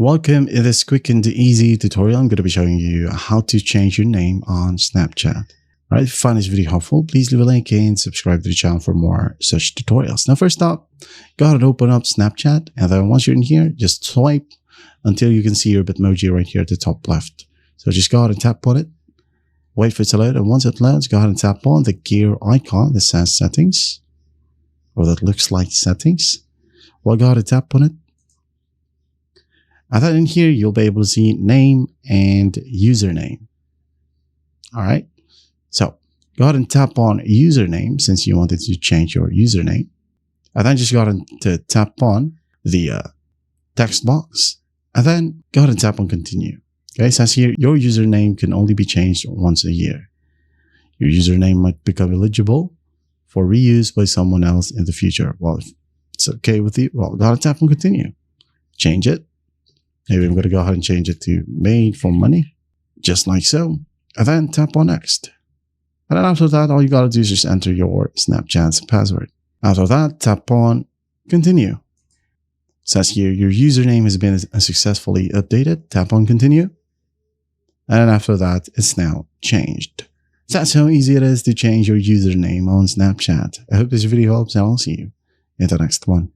Welcome in this quick and easy tutorial. I'm going to be showing you how to change your name on Snapchat. All right, if you find this video helpful, please leave a like and subscribe to the channel for more such tutorials. Now, first up, go ahead and open up Snapchat. And then once you're in here, just swipe until you can see your Bitmoji right here at the top left. So just go ahead and tap on it. Wait for it to load. And once it loads, go ahead and tap on the gear icon that says settings, or that looks like settings. Well, go ahead and tap on it. And then in here, you'll be able to see name and username. All right. So go ahead and tap on username since you wanted to change your username. And then just go ahead and tap on the text box. And then go ahead and tap on continue. Okay. It says here, your username can only be changed once a year. Your username might become eligible for reuse by someone else in the future. Well, if it's okay with you, well, go ahead and tap on continue. Change it. Maybe I'm going to go ahead and change it to made for money, just like so. And then tap on next. And then after that, all you got to do is just enter your Snapchat's password. After that, tap on continue. It says here, your username has been successfully updated. Tap on continue. And then after that, it's now changed. So that's how easy it is to change your username on Snapchat. I hope this video helps, and I'll see you in the next one.